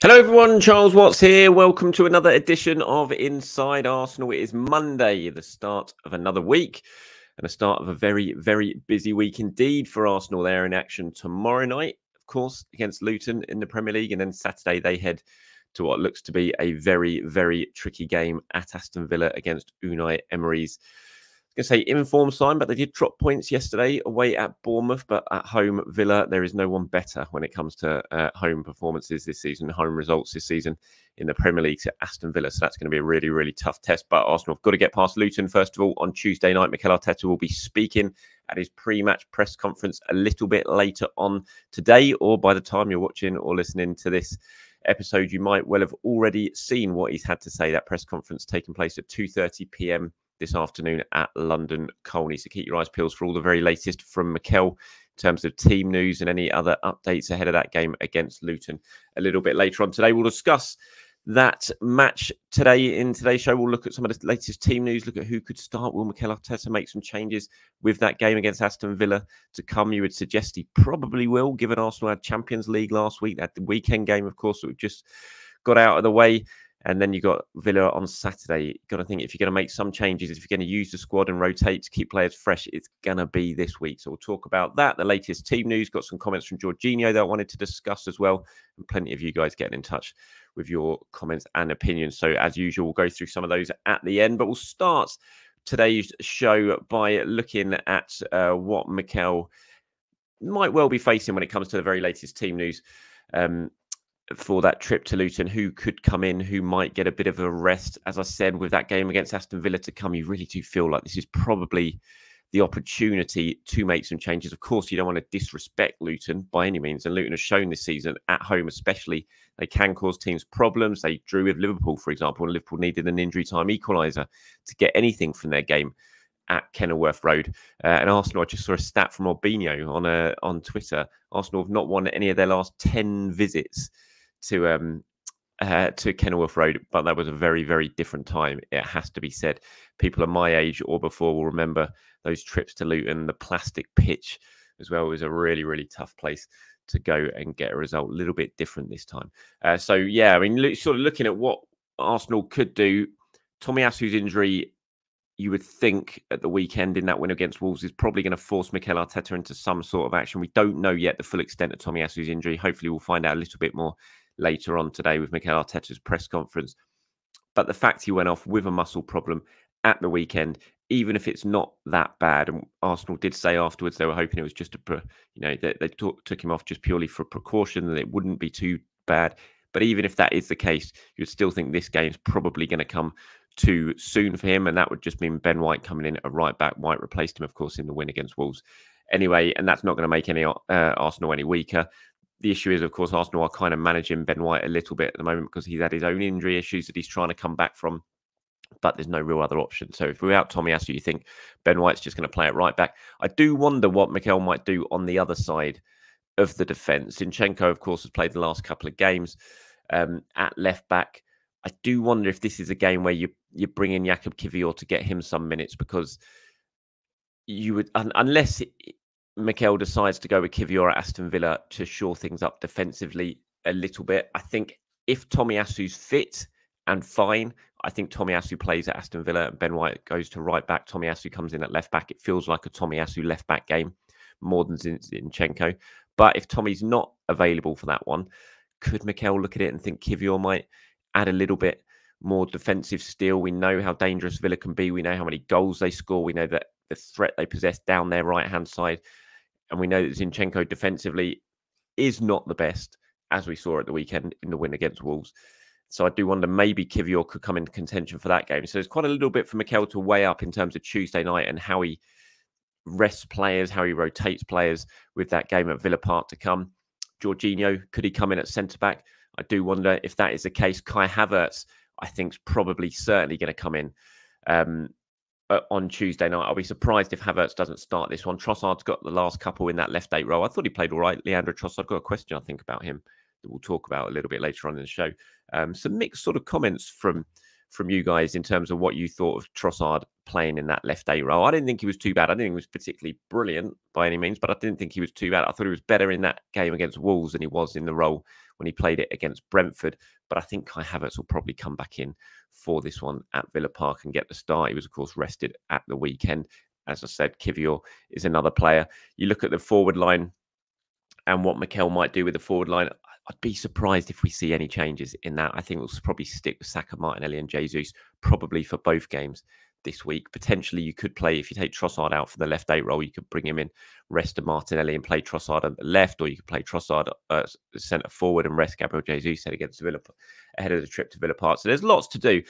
Hello everyone, Charles Watts here. Welcome to another edition of Inside Arsenal. It is Monday, the start of another week and the start of a very, very busy week indeed for Arsenal. They're in action tomorrow night, of course, against Luton in the Premier League. And then Saturday they head to what looks to be a very, very tricky game at Aston Villa against Unai Emery's, I was going to say informed side, but they did drop points yesterday away at Bournemouth. But at home, Villa, there is no one better when it comes to home performances this season, home results this season in the Premier League to Aston Villa. So that's going to be a really, really tough test. But Arsenal have got to get past Luton first of all on Tuesday night. Mikel Arteta will be speaking at his pre-match press conference a little bit later on today, or by the time you're watching or listening to this episode, you might well have already seen what he's had to say. That press conference taking place at 2:30 p.m. this afternoon at London Colney. So keep your eyes peeled for all the very latest from Mikel in terms of team news and any other updates ahead of that game against Luton a little bit later on today. We'll discuss that match today in today's show. We'll look at some of the latest team news, look at who could start. Will Mikel Arteta make some changes with that game against Aston Villa to come? You would suggest he probably will, given Arsenal had Champions League last week. They had the weekend game, of course, that we've just got out of the way. And then you got Villa on Saturday. You've got to think if you're going to make some changes, if you're going to use the squad and rotate to keep players fresh, it's going to be this week. So we'll talk about that. The latest team news. Got some comments from Jorginho that I wanted to discuss as well. And plenty of you guys getting in touch with your comments and opinions. So as usual, we'll go through some of those at the end. But we'll start today's show by looking at what Mikel might well be facing when it comes to the very latest team news. For that trip to Luton, who could come in, who might get a bit of a rest. As I said, with that game against Aston Villa to come, you really do feel like this is probably the opportunity to make some changes. Of course, you don't want to disrespect Luton by any means, and Luton has shown this season, at home especially, they can cause teams problems. They drew with Liverpool, for example, and Liverpool needed an injury time equaliser to get anything from their game at Kenilworth Road. And Arsenal, I just saw a stat from Jorginho on Twitter. Arsenal have not won any of their last 10 visits to Kenilworth Road, but that was a very, very different time. It has to be said. People of my age or before will remember those trips to Luton. The plastic pitch as well was a really, really tough place to go and get a result. A little bit different this time. So yeah, I mean, sort of looking at what Arsenal could do. Tomiyasu's injury, you would think at the weekend in that win against Wolves, is probably going to force Mikel Arteta into some sort of action. We don't know yet the full extent of Tomiyasu's injury. Hopefully we'll find out a little bit more later on today with Mikel Arteta's press conference. But the fact he went off with a muscle problem at the weekend, even if it's not that bad, and Arsenal did say afterwards they were hoping it was just they took him off just purely for precaution, and it wouldn't be too bad. But even if that is the case, you'd still think this game's probably going to come too soon for him, and that would just mean Ben White coming in at right back. White replaced him, of course, in the win against Wolves. Anyway, and that's not going to make any Arsenal any weaker. The issue is, of course, Arsenal are kind of managing Ben White a little bit at the moment because he's had his own injury issues that he's trying to come back from, but there's no real other option. So if without Tomiyasu, you think Ben White's just going to play it right back. I do wonder what Mikel might do on the other side of the defence. Zinchenko, of course, has played the last couple of games at left back. I do wonder if this is a game where you bring in Jakub Kiwior to get him some minutes, because you would, unless Mikel decides to go with Kiwior at Aston Villa to shore things up defensively a little bit. I think if Tomiyasu's fit and fine, I think Tomiyasu plays at Aston Villa and Ben White goes to right back. Tomiyasu comes in at left back. It feels like a Tomiyasu left back game more than Zinchenko. But if Tommy's not available for that one, could Mikel look at it and think Kiwior might add a little bit more defensive steel? We know how dangerous Villa can be. We know how many goals they score. We know that the threat they possess down their right-hand side. And we know that Zinchenko defensively is not the best, as we saw at the weekend in the win against Wolves. So I do wonder maybe Kiwior could come into contention for that game. So there's quite a little bit for Mikel to weigh up in terms of Tuesday night and how he rests players, how he rotates players with that game at Villa Park to come. Jorginho, could he come in at centre-back? I do wonder if that is the case. Kai Havertz, I think, is probably certainly going to come in on Tuesday night. I'll be surprised if Havertz doesn't start this one. Trossard's got the last couple in that left 8 role. I thought he played all right. Leandro Trossard, got a question, I think, about him that we'll talk about a little bit later on in the show. Some mixed sort of comments from from you guys in terms of what you thought of Trossard playing in that left eight role. I didn't think he was too bad. I didn't think he was particularly brilliant by any means, but I didn't think he was too bad. I thought he was better in that game against Wolves than he was in the role when he played it against Brentford. But I think Kai Havertz will probably come back in for this one at Villa Park and get the start. He was, of course, rested at the weekend. As I said, Kivior is another player. You look at the forward line and what Mikel might do with the forward line. I'd be surprised if we see any changes in that. I think we'll probably stick with Saka, Martinelli and Jesus probably for both games this week. Potentially you could play, if you take Trossard out for the left eight role, you could bring him in, rest of Martinelli and play Trossard at the left, or you could play Trossard centre forward and rest Gabriel Jesus against Villa ahead of the trip to Villa Park. So there's lots to do.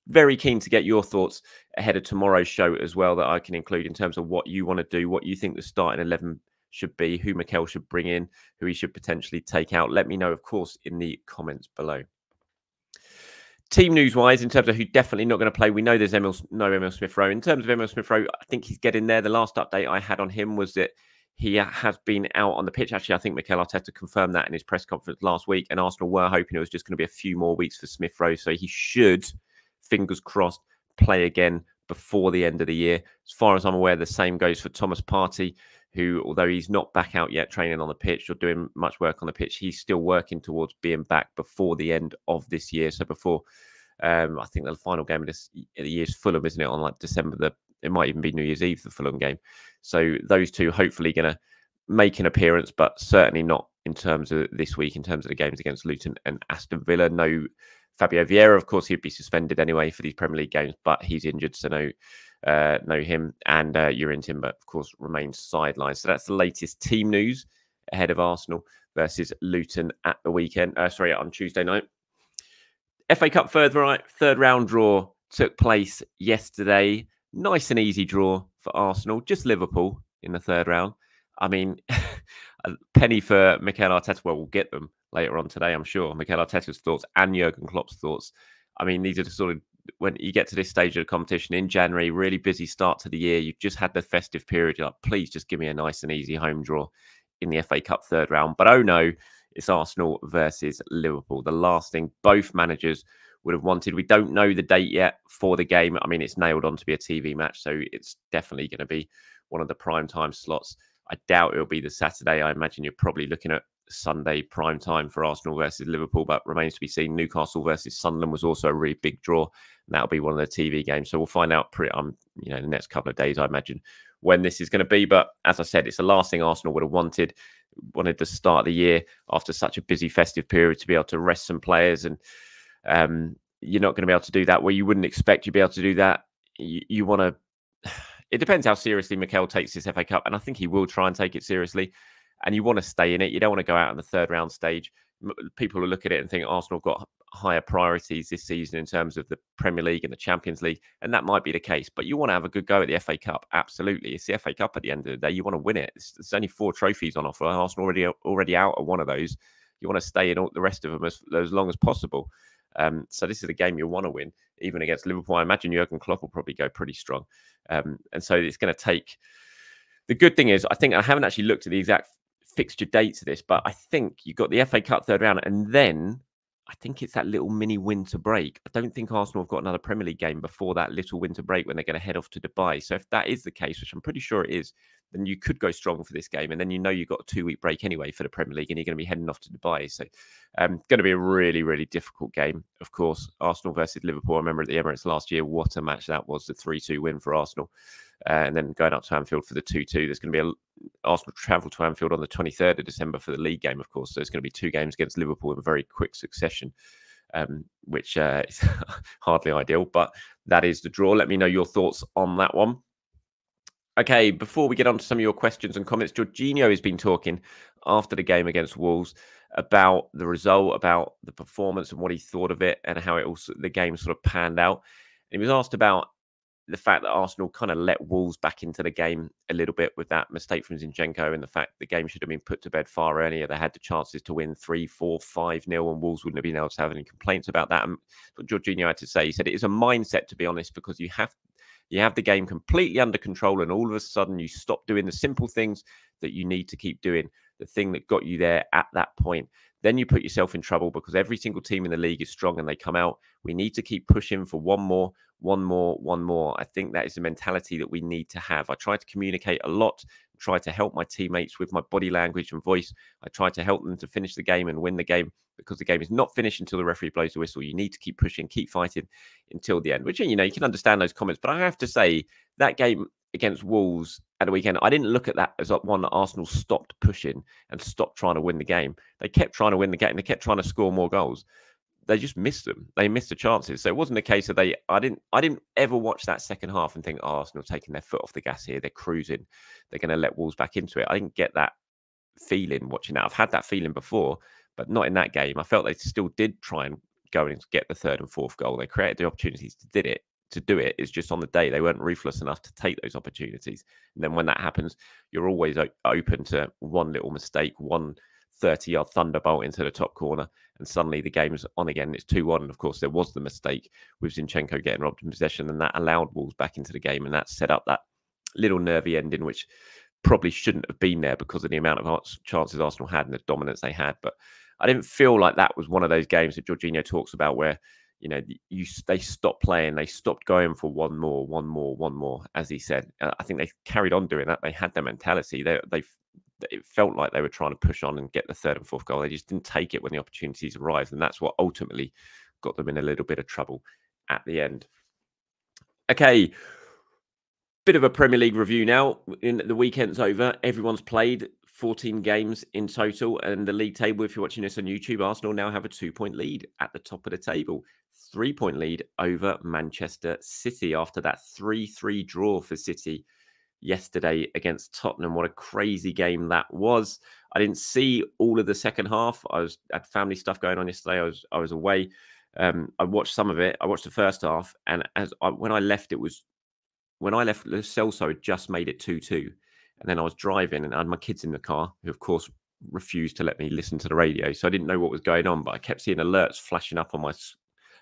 Very keen to get your thoughts ahead of tomorrow's show as well, that I can include in terms of what you want to do, what you think the starting 11 should be, who Mikel should bring in, who he should potentially take out. Let me know, of course, in the comments below. Team news-wise, in terms of who's definitely not going to play, we know there's no Emil Smith-Rowe. In terms of Emil Smith-Rowe, I think he's getting there. The last update I had on him was that he has been out on the pitch. Actually, I think Mikel Arteta confirmed that in his press conference last week, and Arsenal were hoping it was just going to be a few more weeks for Smith-Rowe, so he should, fingers crossed, play again before the end of the year. As far as I'm aware, the same goes for Thomas Partey, who, although he's not back out yet training on the pitch or doing much work on the pitch, he's still working towards being back before the end of this year. So before, I think the final game of the year is Fulham, isn't it? On like December, it might even be New Year's Eve, the Fulham game. So those two hopefully going to make an appearance, but certainly not in terms of this week, in terms of the games against Luton and Aston Villa. No Fabio Vieira, of course, he'd be suspended anyway for these Premier League games, but he's injured, so no him. And Yurin Timber, of course, remains sidelined. So that's the latest team news ahead of Arsenal versus Luton at the weekend. On Tuesday night. FA Cup third round draw took place yesterday. Nice and easy draw for Arsenal. Just Liverpool in the third round. I mean, a penny for Mikel Arteta. Well, we'll get them later on today, I'm sure. Mikel Arteta's thoughts and Jurgen Klopp's thoughts. I mean, these are the sort of, when you get to this stage of the competition in January, really busy start to the year. You've just had the festive period. You're like, please just give me a nice and easy home draw in the FA Cup third round. But oh no, it's Arsenal versus Liverpool. The last thing both managers would have wanted. We don't know the date yet for the game. I mean, it's nailed on to be a TV match, so it's definitely going to be one of the prime time slots. I doubt it'll be the Saturday. I imagine you're probably looking at Sunday prime time for Arsenal versus Liverpool, but remains to be seen. Newcastle versus Sunderland was also a really big draw, and that'll be one of the TV games. So we'll find out in the next couple of days, I imagine, when this is going to be. But as I said, it's the last thing Arsenal would have wanted to start the year after such a busy festive period, to be able to rest some players, and you're not going to be able to do that where you wouldn't expect you'd be able to do that. You want to. It depends how seriously Mikel takes this FA Cup, and I think he will try and take it seriously. And you want to stay in it. You don't want to go out in the third round stage. People will look at it and think Arsenal got higher priorities this season in terms of the Premier League and the Champions League, and that might be the case. But you want to have a good go at the FA Cup. Absolutely, it's the FA Cup at the end of the day. You want to win it. There's only 4 trophies on offer. Arsenal already out of one of those. You want to stay in all the rest of them as long as possible. So this is a game you want to win, even against Liverpool. I imagine Jurgen Klopp will probably go pretty strong. And so it's going to take... The good thing is, I think I haven't actually looked at the exact fixture dates of this, but I think you've got the FA Cup third round, and then I think it's that little mini winter break. I don't think Arsenal have got another Premier League game before that little winter break when they're going to head off to Dubai. So if that is the case, which I'm pretty sure it is, then you could go strong for this game. And then you've got a 2-week break anyway for the Premier League, and you're going to be heading off to Dubai. So going to be a really, really difficult game. Of course, Arsenal versus Liverpool. I remember at the Emirates last year, what a match that was, the 3-2 win for Arsenal. And then going up to Anfield for the 2-2. There's going to be Arsenal travel to Anfield on the 23rd of December for the league game, of course. So there's going to be 2 games against Liverpool in very quick succession, which is hardly ideal. But that is the draw. Let me know your thoughts on that one. Okay, before we get on to some of your questions and comments, Jorginho has been talking after the game against Wolves about the result, about the performance and what he thought of it, and how the game sort of panned out. And he was asked about the fact that Arsenal kind of let Wolves back into the game a little bit with that mistake from Zinchenko, and the fact the game should have been put to bed far earlier. They had the chances to win 3-4, 5-0, and Wolves wouldn't have been able to have any complaints about that. And what Jorginho had to say, he said it is a mindset, to be honest, because you have the game completely under control, and all of a sudden you stop doing the simple things that you need to keep doing. The thing that got you there at that point, then you put yourself in trouble because every single team in the league is strong and they come out. We need to keep pushing for one more, one more, one more. I think that is the mentality that we need to have. I try to communicate a lot, try to help my teammates with my body language and voice. I try to help them to finish the game and win the game, because the game is not finished until the referee blows the whistle. You need to keep pushing, keep fighting until the end, which, you know, you can understand those comments. But I have to say, that game against Wolves at the weekend, I didn't look at that as one that Arsenal stopped pushing and stopped trying to win the game. They kept trying to win the game. They kept trying to score more goals. They just missed them. They missed the chances. So it wasn't a case of I didn't ever watch that second half and think, oh, Arsenal taking their foot off the gas here. They're cruising. They're going to let Wolves back into it. I didn't get that feeling watching that. I've had that feeling before, but not in that game. I felt they still did try and go and get the third and fourth goal. They created the opportunities to do it. It's just on the day they weren't ruthless enough to take those opportunities. And then when that happens, you're always open to one little mistake, one 30-yard thunderbolt into the top corner, and suddenly the game's on again. It's 2-1. And of course, there was the mistake with Zinchenko getting robbed in possession, and that allowed Wolves back into the game, and that set up that little nervy ending, which probably shouldn't have been there because of the amount of chances Arsenal had and the dominance they had. But I didn't feel like that was one of those games that Jorginho talks about where, you know, they stopped playing, they stopped going for one more, as he said. I think they carried on doing that. They had their mentality. It felt like they were trying to push on and get the third and fourth goal. They just didn't take it when the opportunities arrived, and that's what ultimately got them in a little bit of trouble at the end. Okay, bit of a Premier League review now. The weekend's over. Everyone's played 14 games in total, and the league table, if you're watching this on YouTube, Arsenal now have a 2-point lead at the top of the table. 3-point lead over Manchester City after that 3-3 draw for City yesterday against Tottenham. What a crazy game that was. I didn't see all of the second half. I had family stuff going on yesterday. I was away. I watched some of it. I watched the first half, and when I left, Lo Celso had just made it 2-2. And then I was driving and I had my kids in the car, who of course refused to let me listen to the radio. So I didn't know what was going on, but I kept seeing alerts flashing up on my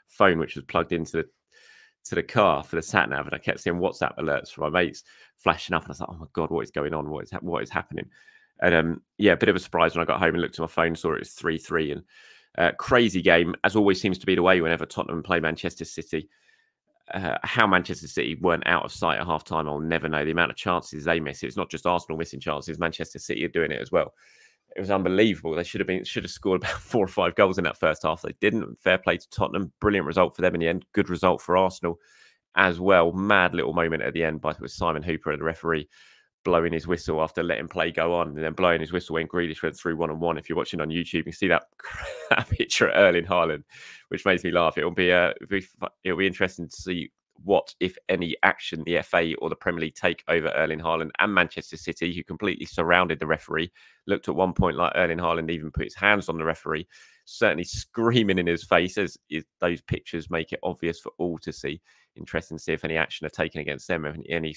phone, which was plugged into the car for the sat nav, and I kept seeing WhatsApp alerts from my mates flashing up, and I was like, "Oh my god, what is going on? What is happening?" And yeah, a bit of a surprise when I got home and looked at my phone, saw it was 3-3, and crazy game, as always seems to be the way whenever Tottenham play Manchester City. How Manchester City weren't out of sight at half time, I'll never know. The amount of chances they miss. It's not just Arsenal missing chances. Manchester City are doing it as well. It was unbelievable. They should have scored about 4 or 5 goals in that first half. They didn't. Fair play to Tottenham. Brilliant result for them in the end. Good result for Arsenal as well. Mad little moment at the end with Simon Hooper, the referee, blowing his whistle after letting play go on, and then blowing his whistle when Grealish went through 1-on-1. If you're watching on YouTube, you can see that picture of Erling Haaland, which makes me laugh. It'll be interesting to see what, if any, action the FA or the Premier League take over Erling Haaland and Manchester City, who completely surrounded the referee. Looked at one point like Erling Haaland even put his hands on the referee, certainly screaming in his face, as those pictures make it obvious for all to see. Interesting to see if any action are taken against them, if any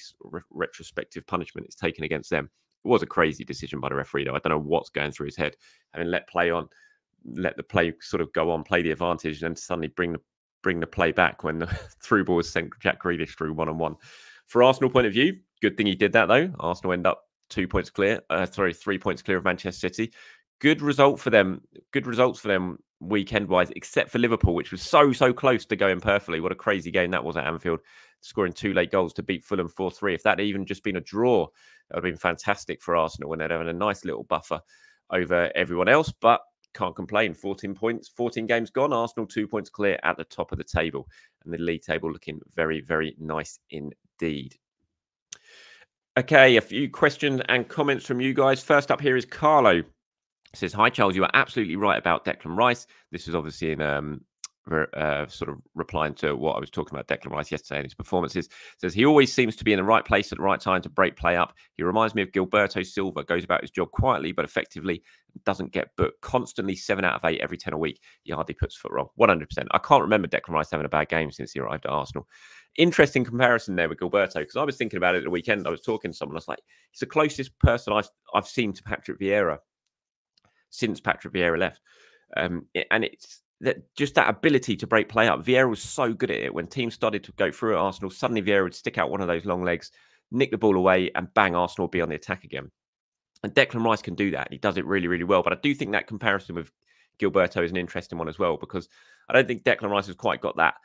retrospective punishment is taken against them. It was a crazy decision by the referee, though. I don't know what's going through his head. Having let the play sort of go on, play the advantage, and then suddenly bring the play back when the through ball was sent Jack Grealish through 1-on-1. For Arsenal point of view, good thing he did that, though. Arsenal end up 3 points clear of Manchester City. Good result for them. Good results for them weekend-wise, except for Liverpool, which was so close to going perfectly. What a crazy game that was at Anfield, scoring 2 late goals to beat Fulham 4-3. If that had even just been a draw, that would have been fantastic for Arsenal when they'd having a nice little buffer over everyone else. But can't complain. 14 points, 14 games gone. Arsenal 2 points clear at the top of the table, and the league table looking very, very nice indeed. Okay, a few questions and comments from you guys. First up here is Carlo. It says, "Hi Charles, you are absolutely right about Declan Rice." This is obviously in sort of replying to what I was talking about Declan Rice yesterday and his performances. It says, "He always seems to be in the right place at the right time to break play up. He reminds me of Gilberto Silva, goes about his job quietly but effectively, doesn't get booked. Constantly 7 out of 8 every 10 a week. He hardly puts foot wrong." 100%. I can't remember Declan Rice having a bad game since he arrived at Arsenal. Interesting comparison there with Gilberto, because I was thinking about it at the weekend. I was talking to someone. I was like, he's the closest person I've seen to Patrick Vieira since Patrick Vieira left. And it's just that ability to break play up. Vieira was so good at it. When teams started to go through at Arsenal, suddenly Vieira would stick out one of those long legs, nick the ball away, and bang, Arsenal would be on the attack again. And Declan Rice can do that. He does it really, really well. But I do think that comparison with Gilberto is an interesting one as well, because I don't think Declan Rice has quite got that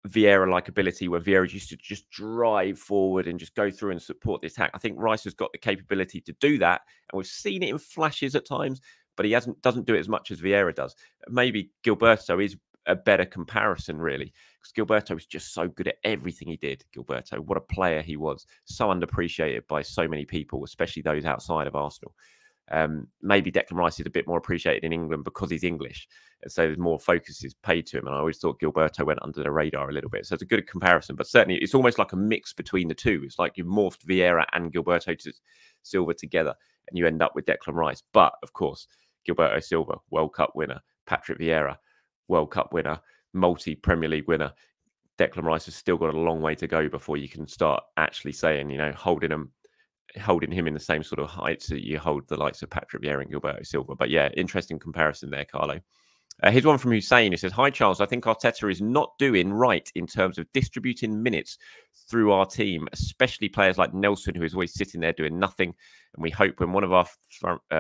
Vieira-like ability where Vieira used to just drive forward and just go through and support the attack. I think Rice has got the capability to do that, and we've seen it in flashes at times, but he doesn't do it as much as Vieira does. Maybe Gilberto is a better comparison, really, because Gilberto was just so good at everything he did. Gilberto, what a player he was. So underappreciated by so many people, especially those outside of Arsenal. Maybe Declan Rice is a bit more appreciated in England because he's English, and so there's more focus is paid to him. And I always thought Gilberto went under the radar a little bit, so it's a good comparison. But certainly, it's almost like a mix between the two. It's like you've morphed Vieira and Gilberto to Silva together, and you end up with Declan Rice. But of course, Gilberto Silva, World Cup winner; Patrick Vieira, World Cup winner; multi-Premier League winner. Declan Rice has still got a long way to go before you can start actually saying, holding him in the same sort of heights that you hold the likes of Patrick Vieira and Gilberto Silva. But yeah, interesting comparison there, Carlo. Here's one from Hussein who says, "Hi, Charles. I think Arteta is not doing right in terms of distributing minutes through our team, especially players like Nelson, who is always sitting there doing nothing. And we hope when one of our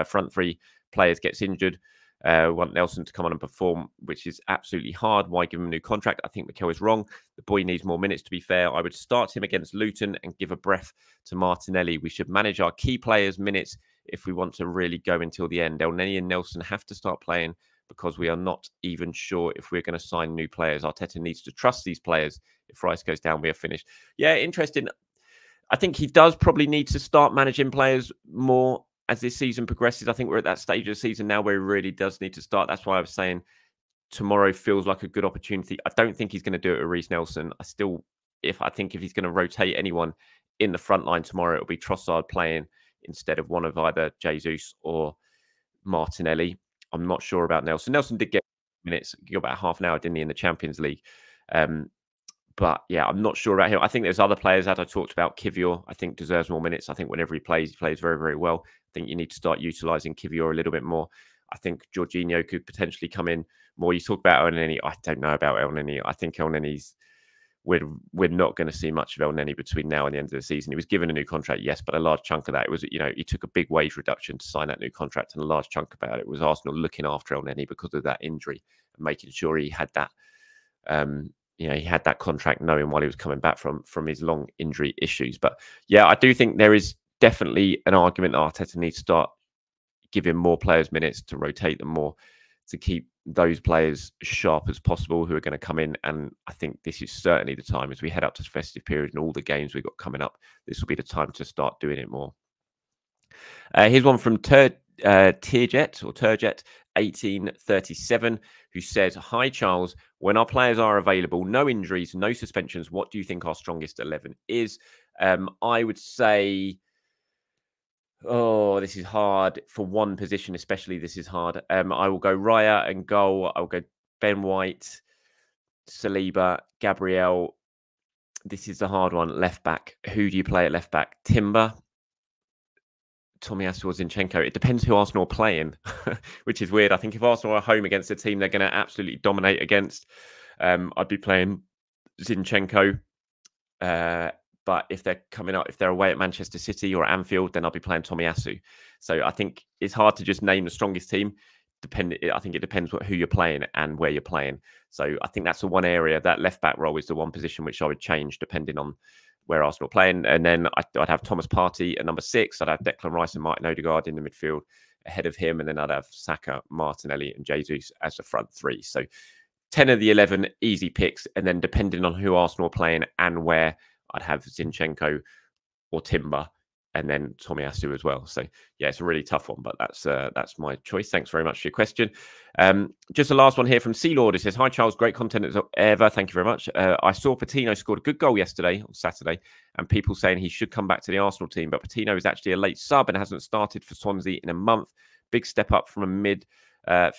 front three players gets injured, want Nelson to come on and perform, which is absolutely hard. Why give him a new contract? I think Mikel is wrong. The boy needs more minutes, to be fair. I would start him against Luton and give a breath to Martinelli. We should manage our key players' minutes if we want to really go until the end. Elneny and Nelson have to start playing because we are not even sure if we're going to sign new players. Arteta needs to trust these players. If Rice goes down, we are finished." Yeah, interesting. I think he does probably need to start managing players more as this season progresses. I think we're at that stage of the season now where he really does need to start. That's why I was saying tomorrow feels like a good opportunity. I don't think he's going to do it with Reece Nelson. I think if he's going to rotate anyone in the front line tomorrow, it'll be Trossard playing instead of one of either Jesus or Martinelli. I'm not sure about Nelson. Nelson did get minutes, got about half an hour, didn't he, in the Champions League? But yeah, I'm not sure about him. I think there's other players that I talked about. Kivior, I think, deserves more minutes. I think whenever he plays very, very well. I think you need to start utilising Kivior a little bit more. I think Jorginho could potentially come in more. You talk about Elneny. I don't know about Elneny. I think Elneny's we're not going to see much of Elneny between now and the end of the season. He was given a new contract, yes, but a large chunk of that, it was, he took a big wage reduction to sign that new contract, and a large chunk about it was Arsenal looking after Elneny because of that injury and making sure he had that, he had that contract knowing while he was coming back from his long injury issues. But yeah, I do think there is definitely an argument that Arteta needs to start giving more players minutes, to rotate them more, to keep those players sharp as possible who are going to come in. And I think this is certainly the time as we head up to the festive period and all the games we've got coming up. This will be the time to start doing it more. Here's one from Turjet 1837, who says, "Hi, Charles. When our players are available, no injuries, no suspensions, what do you think our strongest 11 is?" I would say, this is hard for one position, especially. This is hard. I will go Raya and goal. I'll go Ben White, Saliba, Gabriel. This is the hard one. Left back. Who do you play at left back? Timber, Tomiyasu or Zinchenko. It depends who Arsenal are playing, which is weird. I think if Arsenal are home against a team they're going to absolutely dominate against, I'd be playing Zinchenko. But if they're coming up, if they're away at Manchester City or at Anfield, then I'll be playing Tomiyasu. So I think it's hard to just name the strongest team. I think it depends who you're playing and where you're playing. So I think that's the one area. That left back role is the one position which I would change depending on where Arsenal are playing. And then I'd have Thomas Partey at number 6. I'd have Declan Rice and Martin Odegaard in the midfield ahead of him. And then I'd have Saka, Martinelli and Jesus as the front 3. So 10 of the 11 easy picks. And then depending on who Arsenal are playing and where, I'd have Zinchenko or Timber and then Tomiyasu as well. So yeah, it's a really tough one, but that's my choice. Thanks very much for your question. Just the last one here from Sealord. It says, "Hi, Charles. Great content as ever. Thank you very much. I saw Patino scored a good goal yesterday on Saturday, and people saying he should come back to the Arsenal team, but Patino is actually a late sub and hasn't started for Swansea in a month. Big step up from a mid at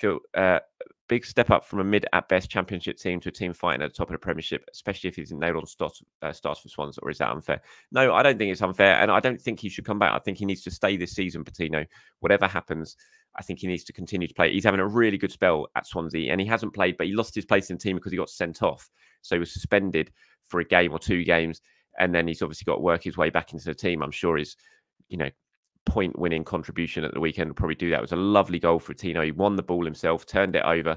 best Championship team to a team fighting at the top of the Premiership, especially if he's nailed on starts for Swans. Or is that unfair?" No, I don't think it's unfair, and I don't think he should come back. I think he needs to stay this season, Patino. Whatever happens, I think he needs to continue to play. He's having a really good spell at Swansea, and he hasn't played, but he lost his place in the team because he got sent off. So he was suspended for a game or 2 games, and then he's obviously got to work his way back into the team. I'm sure he's, point-winning contribution at the weekend will probably do that. It was a lovely goal for Tino. He won the ball himself, turned it over,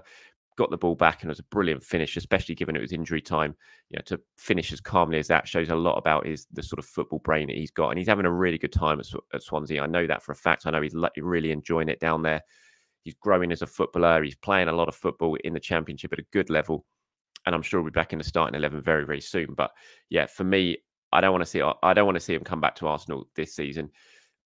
got the ball back, and it was a brilliant finish, especially given it was injury time. You know, to finish as calmly as that shows a lot about the sort of football brain that he's got, and he's having a really good time at Swansea. I know that for a fact. I know he's really enjoying it down there. He's growing as a footballer. He's playing a lot of football in the Championship at a good level, and I'm sure he'll be back in the starting 11 very, very soon. But yeah, for me, I don't want to see him come back to Arsenal this season.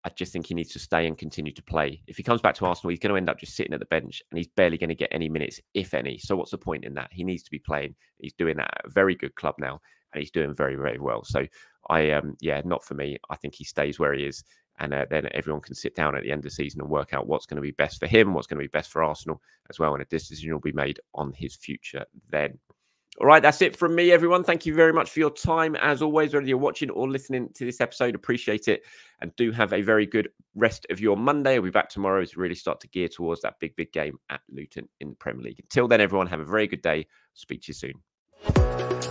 I just think he needs to stay and continue to play. If he comes back to Arsenal, he's going to end up just sitting at the bench, and he's barely going to get any minutes, if any. So what's the point in that? He needs to be playing. He's doing that at a very good club now, and he's doing very, very well. So yeah, not for me. I think he stays where he is, and then everyone can sit down at the end of the season and work out what's going to be best for him, what's going to be best for Arsenal as well, and a decision will be made on his future then. All right, that's it from me, everyone. Thank you very much for your time. As always, whether you're watching or listening to this episode, appreciate it. And do have a very good rest of your Monday. I'll be back tomorrow as we really start to gear towards that big game at Luton in the Premier League. Until then, everyone, have a very good day. Speak to you soon.